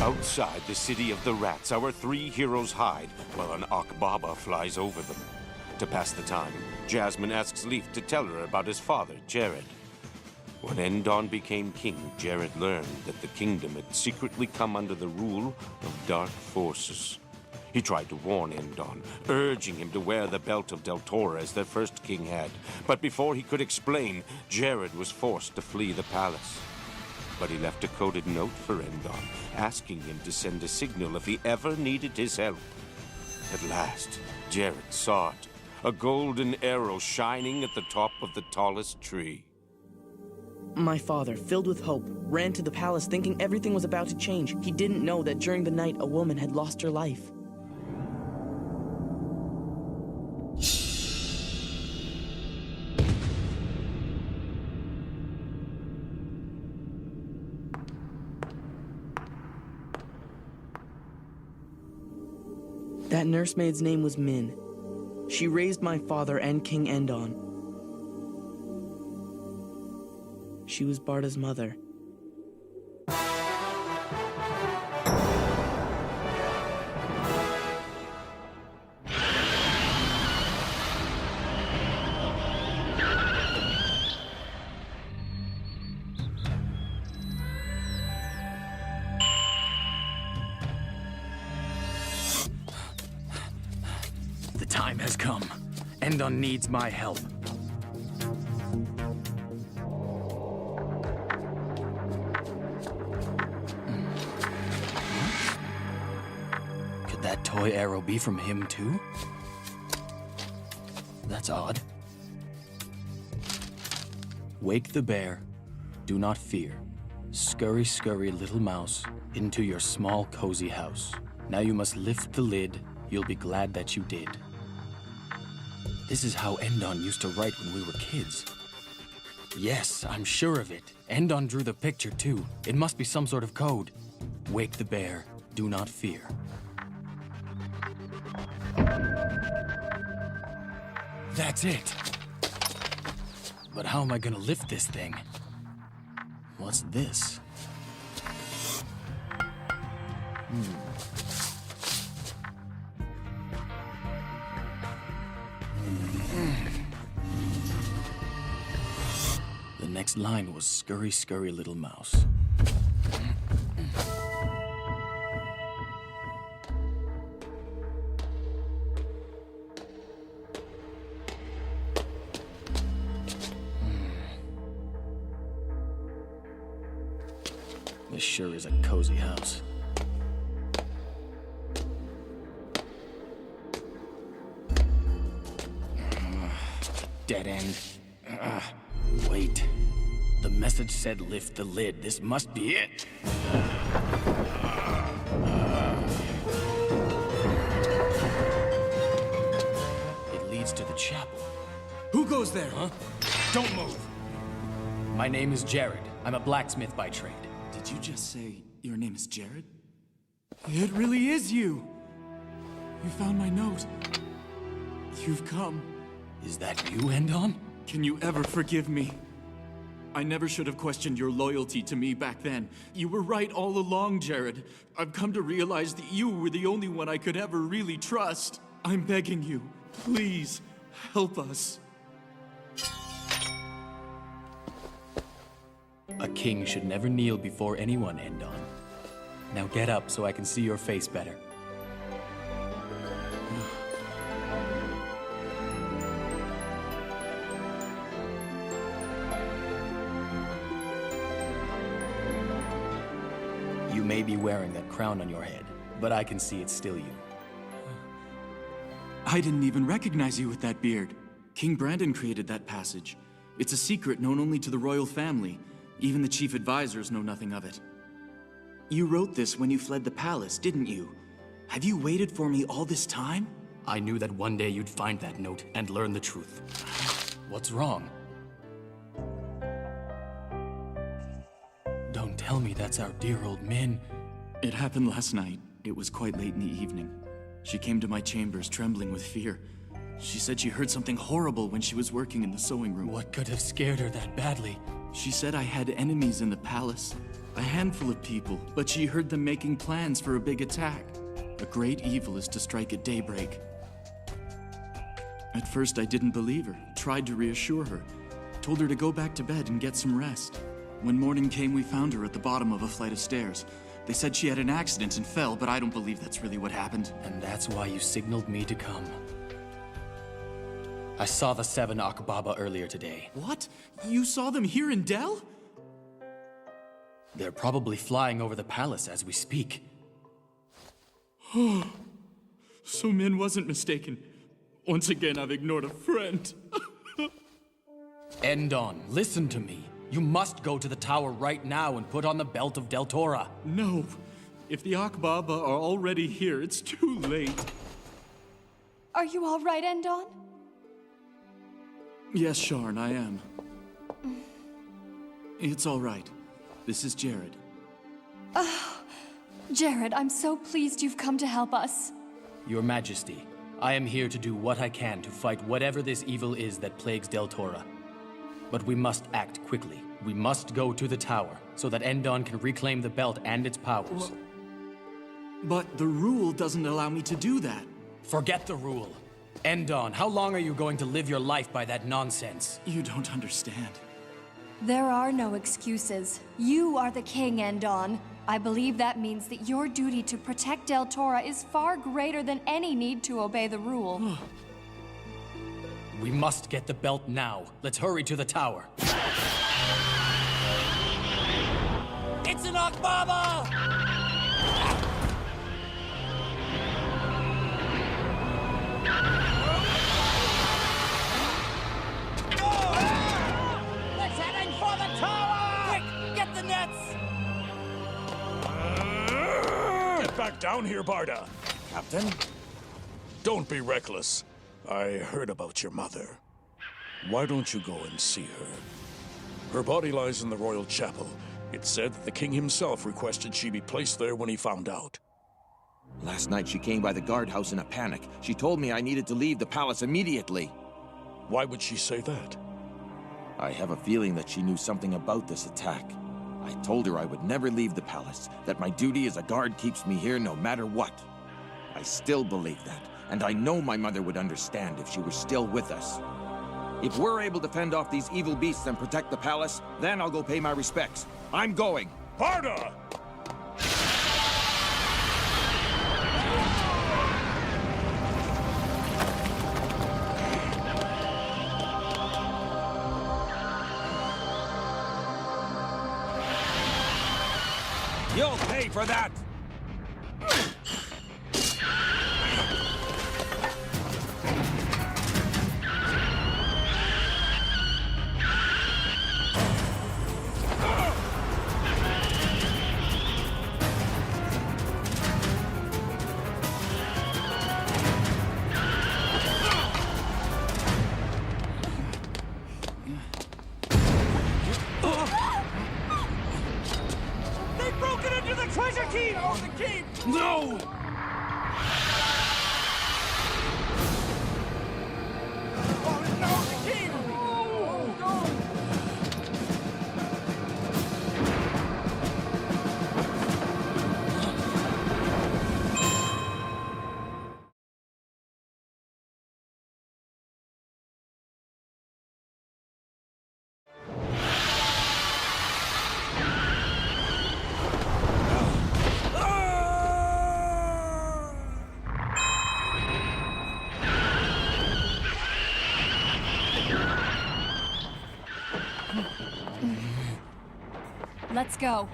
Outside the city of the rats, our three heroes hide while an Akbaba flies over them. To pass the time, Jasmine asks Leaf to tell her about his father, Jared. When Endon became king, Jared learned that the kingdom had secretly come under the rule of dark forces. He tried to warn Endon, urging him to wear the belt of Deltora as their first king had. But before he could explain, Jared was forced to flee the palace. But he left a coded note for Endon, asking him to send a signal if he ever needed his help. At last, Jared saw it, a golden arrow shining at the top of the tallest tree. My father, filled with hope, ran to the palace thinking everything was about to change. He didn't know that during the night a woman had lost her life. That nursemaid's name was Min. She raised my father and King Endon. She was Barda's mother. The time has come. Endon needs my help. Could that toy arrow be from him too? That's odd. Wake the bear. Do not fear. Scurry, scurry, little mouse, into your small, cozy house. Now you must lift the lid. You'll be glad that you did. This is how Endon used to write when we were kids. Yes, I'm sure of it. Endon drew the picture too. It must be some sort of code. Wake the bear. Do not fear. That's it. But how am I gonna lift this thing? What's this? The next line was scurry, scurry, little mouse. This sure is a cozy house. Dead end. Wait. The message said lift the lid. This must be it. It leads to the chapel. Who goes there? Huh? Don't move. My name is Jared. I'm a blacksmith by trade. Did you just say your name is Jared? It really is you. You found my note. You've come. Is that you, Endon? Can you ever forgive me? I never should have questioned your loyalty to me back then. You were right all along, Jared. I've come to realize that you were the only one I could ever really trust. I'm begging you, please, help us. A king should never kneel before anyone, Endon. Now get up so I can see your face better. You may be wearing that crown on your head, but I can see it's still you. I didn't even recognize you with that beard. King Brandon created that passage. It's a secret known only to the royal family. Even the chief advisors know nothing of it. You wrote this when you fled the palace, didn't you? Have you waited for me all this time? I knew that one day you'd find that note and learn the truth. What's wrong? Don't tell me that's our dear old Min. It happened last night. It was quite late in the evening. She came to my chambers trembling with fear. She said she heard something horrible when she was working in the sewing room. What could have scared her that badly? She said I had enemies in the palace. A handful of people, but she heard them making plans for a big attack. A great evil is to strike at daybreak. At first, I didn't believe her, tried to reassure her, told her to go back to bed and get some rest. When morning came, we found her at the bottom of a flight of stairs. They said she had an accident and fell, but I don't believe that's really what happened. And that's why you signaled me to come. I saw the 7 Akbaba earlier today. What? You saw them here in Del? They're probably flying over the palace as we speak. So Min wasn't mistaken. Once again, I've ignored a friend. Endon, listen to me. You must go to the tower right now and put on the belt of Deltora. No. If the Akbaba are already here, it's too late. Are you all right, Endon? Yes, Sharn, I am. It's all right. This is Jared. Jared, I'm so pleased you've come to help us. Your Majesty, I am here to do what I can to fight whatever this evil is that plagues Deltora. But we must act quickly. We must go to the tower so that Endon can reclaim the belt and its powers. But the rule doesn't allow me to do that. Forget the rule. Endon, how long are you going to live your life by that nonsense? You don't understand. There are no excuses. You are the king, Endon. I believe that means that your duty to protect Deltora is far greater than any need to obey the rule. We must get the belt now. Let's hurry to the tower. It's an Akbaba! It's heading for the tower! Quick, get the nets! Get back down here, Barda. Captain? Don't be reckless. I heard about your mother. Why don't you go and see her? Her body lies in the royal chapel. It's said that the king himself requested she be placed there when he found out. Last night she came by the guardhouse in a panic. She told me I needed to leave the palace immediately. Why would she say that? I have a feeling that she knew something about this attack. I told her I would never leave the palace, that my duty as a guard keeps me here no matter what. I still believe that, and I know my mother would understand if she were still with us. If we're able to fend off these evil beasts and protect the palace, then I'll go pay my respects. I'm going. Barda! You'll pay for that! They've broken into the treasure keep! Oh, the keep! No! Oh, no, the keep! Oh, no! Let's go.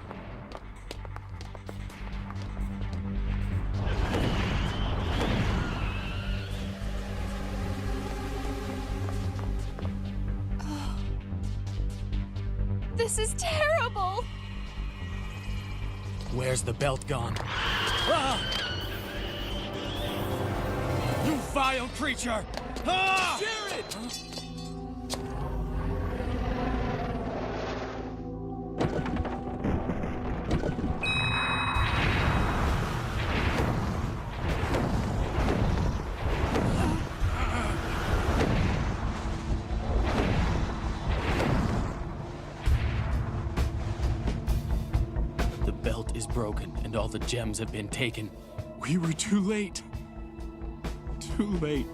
This is terrible! Where's the belt gone? Ah! You vile creature! Ah! Jared! belt is broken and all the gems have been taken. We were too late. Too late.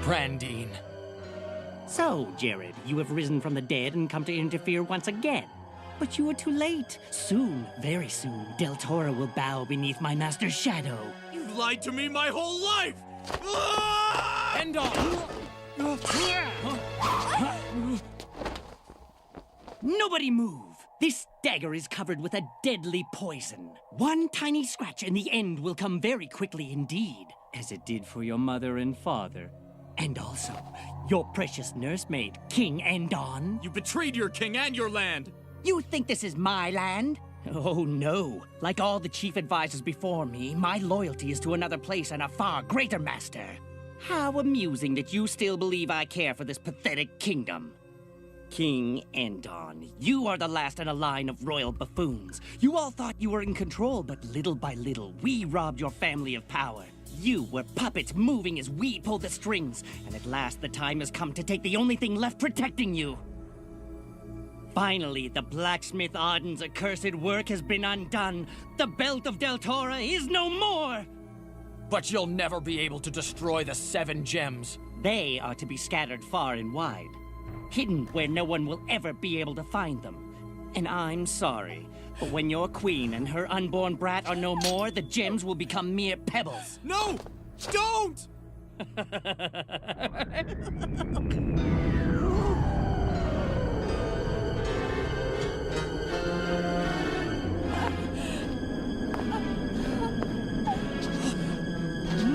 Brandine. So, Jared, you have risen from the dead and come to interfere once again. But you are too late. Soon, very soon, Deltora will bow beneath my master's shadow. You've lied to me my whole life! End on! Nobody move! This dagger is covered with a deadly poison. One tiny scratch and the end will come very quickly indeed, as it did for your mother and father. And also, your precious nursemaid, King Endon. You betrayed your king and your land! You think this is my land? Oh no. Like all the chief advisors before me, my loyalty is to another place and a far greater master. How amusing that you still believe I care for this pathetic kingdom. King Endon, you are the last in a line of royal buffoons. You all thought you were in control, but little by little, we robbed your family of power. You were puppets moving as we pulled the strings, and at last the time has come to take the only thing left protecting you. Finally, the blacksmith Arden's accursed work has been undone. The belt of Deltora is no more! But you'll never be able to destroy the 7 gems. They are to be scattered far and wide, hidden where no one will ever be able to find them. And I'm sorry, but when your queen and her unborn brat are no more, the gems will become mere pebbles. No! Don't!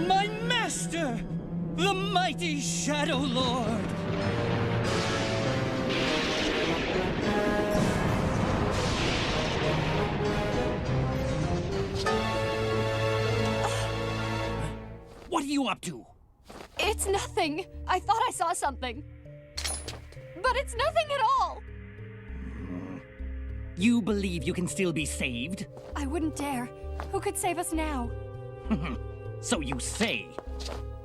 My master! The mighty Shadow Lord! What are you up to? It's nothing. I thought I saw something. But it's nothing at all. You believe you can still be saved? I wouldn't dare. Who could save us now? So you say.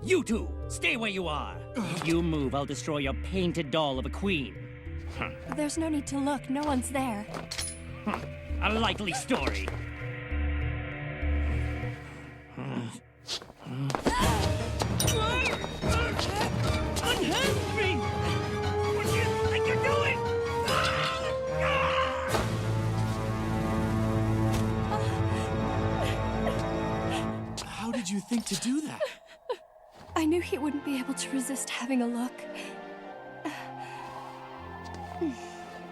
You two, stay where you are. If you move, I'll destroy your painted doll of a queen. There's no need to look. No one's there. A likely story. Unhand me! What do you think you're doing? How did you think to do that? I knew he wouldn't be able to resist having a look.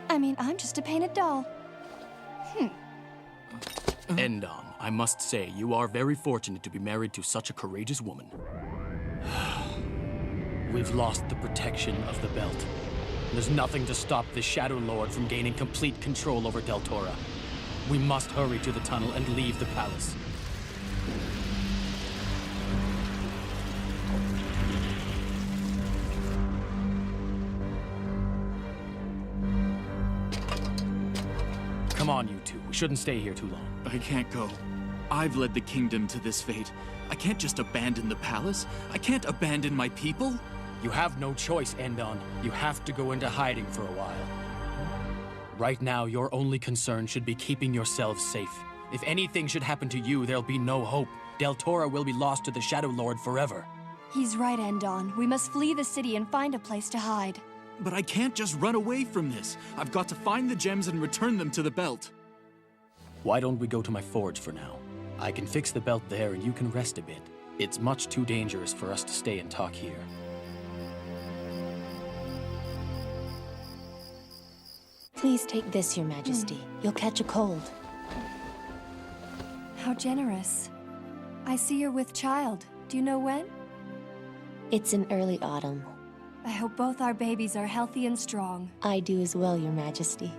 I mean, I'm just a painted doll. Endon, I must say, you are very fortunate to be married to such a courageous woman. We've lost the protection of the belt. There's nothing to stop the Shadow Lord from gaining complete control over Deltora. We must hurry to the tunnel and leave the palace. Come on, you two. We shouldn't stay here too long. I can't go. I've led the kingdom to this fate. I can't just abandon the palace. I can't abandon my people. You have no choice, Endon. You have to go into hiding for a while. Right now, your only concern should be keeping yourselves safe. If anything should happen to you, there'll be no hope. Deltora will be lost to the Shadow Lord forever. He's right, Endon. We must flee the city and find a place to hide. But I can't just run away from this. I've got to find the gems and return them to the belt. Why don't we go to my forge for now? I can fix the belt there and you can rest a bit. It's much too dangerous for us to stay and talk here. Please take this, Your Majesty. You'll catch a cold. How generous. I see you're with child. Do you know when? It's in early autumn. I hope both our babies are healthy and strong. I do as well, Your Majesty.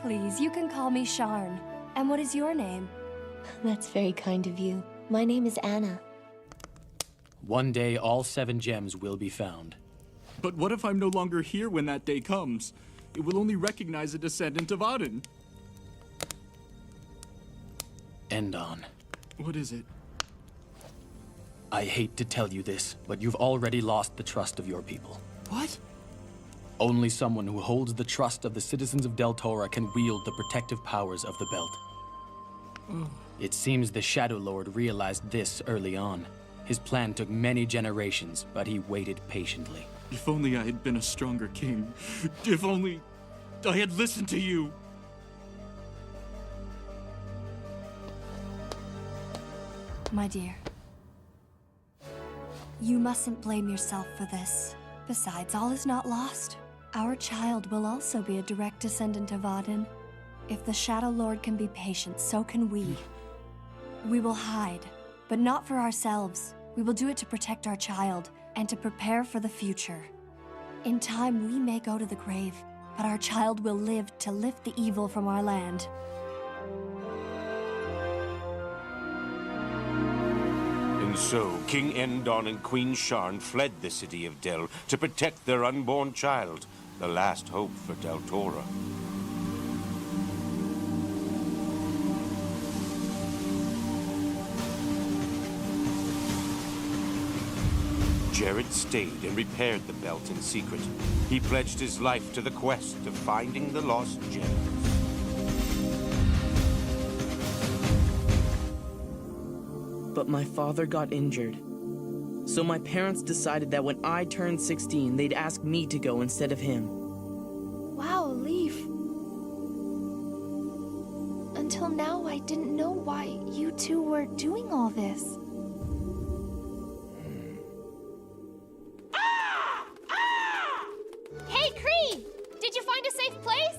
Please, you can call me Sharn. And what is your name? That's very kind of you. My name is Anna. One day, all 7 gems will be found. But what if I'm no longer here when that day comes? It will only recognize a descendant of Aden. Endon. What is it? I hate to tell you this, but you've already lost the trust of your people. What? Only someone who holds the trust of the citizens of Deltora can wield the protective powers of the belt. It seems the Shadow Lord realized this early on. His plan took many generations, but he waited patiently. If only I had been a stronger king. If only I had listened to you. My dear, you mustn't blame yourself for this. Besides, all is not lost. Our child will also be a direct descendant of Odin. If the Shadow Lord can be patient, so can we. We will hide, but not for ourselves. We will do it to protect our child and to prepare for the future. In time, we may go to the grave, but our child will live to lift the evil from our land. And so, King Endon and Queen Sharn fled the city of Del to protect their unborn child, the last hope for Deltora. Jared stayed and repaired the belt in secret. He pledged his life to the quest of finding the lost gems. But my father got injured. So my parents decided that when I turned 16, they'd ask me to go instead of him. Wow, Leaf. Until now, I didn't know why you two were doing all this. Hey, Kree! Did you find a safe place?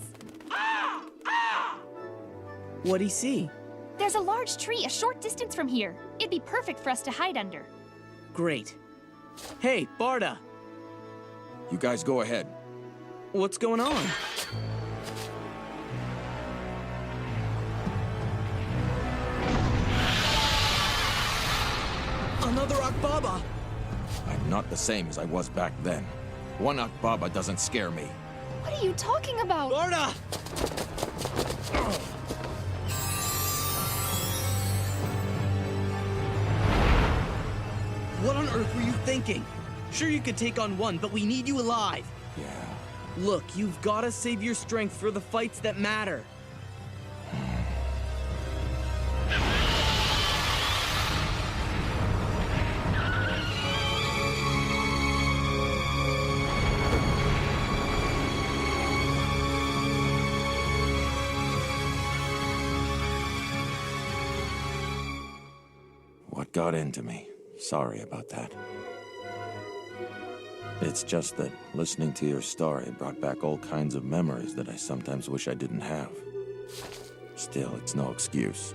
What'd he see? There's a large tree a short distance from here. It'd be perfect for us to hide under. Great. Hey, Barda! You guys go ahead. What's going on? Another Akbaba! I'm not the same as I was back then. One Akbaba doesn't scare me. What are you talking about? Barda! What on earth were you thinking? Sure, you could take on one, but we need you alive. Yeah. Look, you've got to save your strength for the fights that matter. What got into me? Sorry about that. It's just that listening to your story brought back all kinds of memories that I sometimes wish I didn't have. Still, it's no excuse.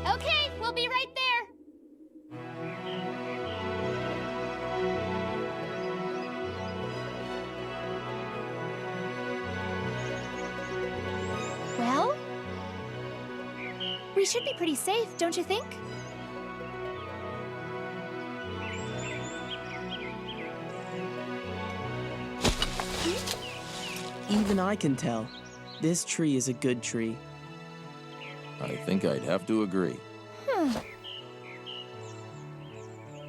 Okay, we'll be right there. Well? We should be pretty safe, don't you think? Even I can tell. This tree is a good tree. I think I'd have to agree.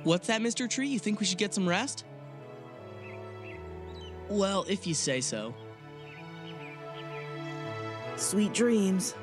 What's that, Mr. Tree? You think we should get some rest? Well, if you say so. Sweet dreams.